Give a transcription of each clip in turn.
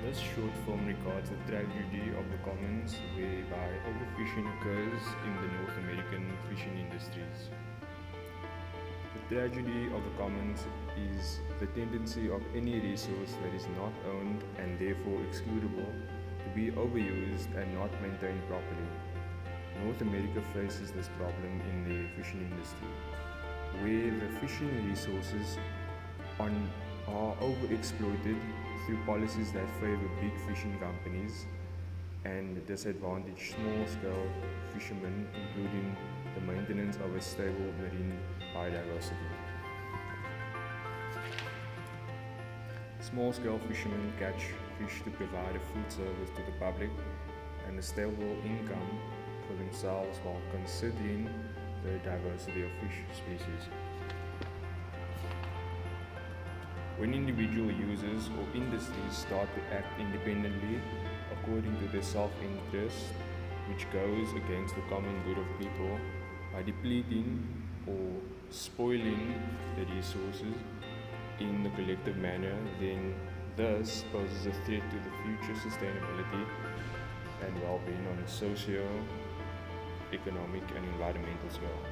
This short film regards the tragedy of the commons whereby overfishing occurs in the North American fishing industries. The tragedy of the commons is the tendency of any resource that is not owned and therefore excludable to be overused and not maintained properly. North America faces this problem in the fishing industry, where the fishing resources are overexploited through policies that favor big fishing companies and disadvantage small-scale fishermen, including the maintenance of a stable marine biodiversity. Small-scale fishermen catch fish to provide a food service to the public and a stable income for themselves while considering the diversity of fish species. When individual users or industries start to act independently according to their self-interest, which goes against the common good of people by depleting or spoiling the resources in the collective manner, then this poses a threat to the future sustainability and well-being on a socio-economic and environmental scale.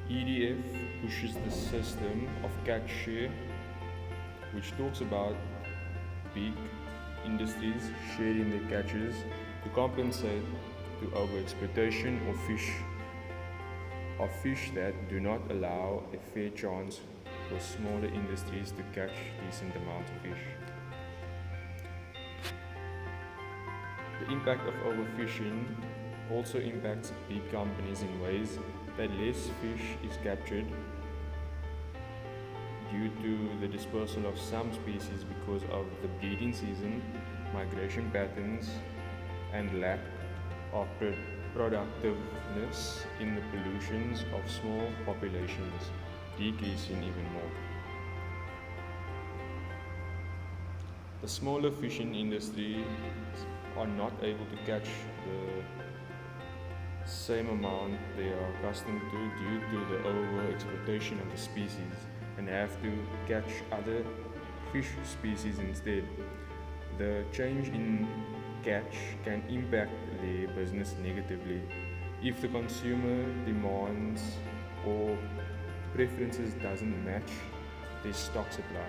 EDF pushes the system of catch share, which talks about big industries sharing their catches to compensate to overexploitation of fish that do not allow a fair chance for smaller industries to catch decent amounts of fish. The impact of overfishing also impacts big companies in ways that less fish is captured due to the dispersal of some species because of the breeding season, migration patterns, and lack of productiveness in the pollutions of small populations, decreasing even more. The smaller fishing industries are not able to catch the same amount they are accustomed to due to the overexploitation of the species and have to catch other fish species instead. The change in catch can impact their business negatively if the consumer demands or preferences doesn't match their stock supply.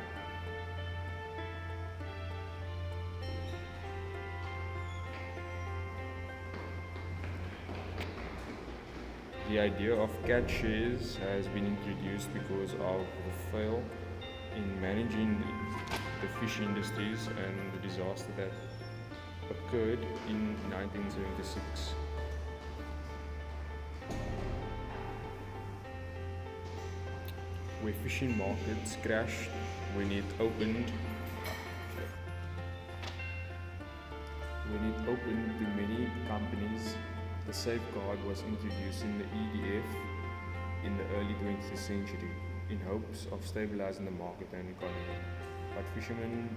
The idea of catch shares has been introduced because of the fail in managing the fish industries and the disaster that occurred in 1976. Where fishing markets crashed when it opened to many companies. The safeguard was introduced in the EDF in the early 20th century in hopes of stabilizing the market and economy. But fishermen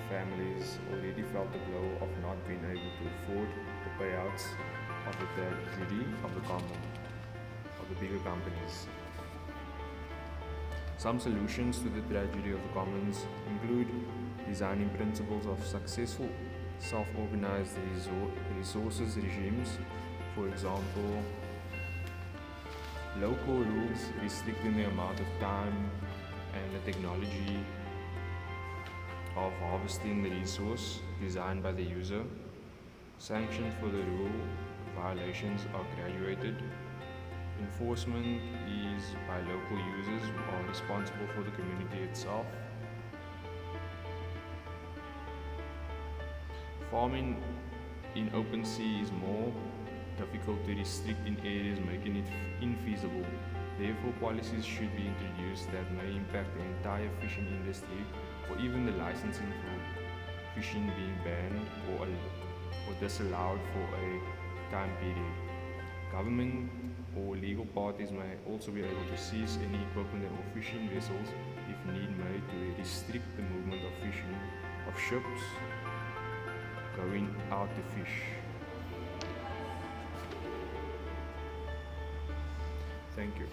families already felt the blow of not being able to afford the payouts of the tragedy of the bigger companies. Some solutions to the tragedy of the commons include designing principles of successful self-organized resources regimes. For example, local rules restricting the amount of time and the technology of harvesting the resource designed by the user. Sanctions for the rule violations are graduated. Enforcement is by local users who are responsible for the community itself. Farming in open sea is more difficult to restrict in areas, making it infeasible. Therefore, policies should be introduced that may impact the entire fishing industry, or even the licensing for fishing being banned or disallowed for a time period. Government or legal parties may also be able to seize any equipment or fishing vessels if need made to restrict the movement of ships going out to fish. Thank you.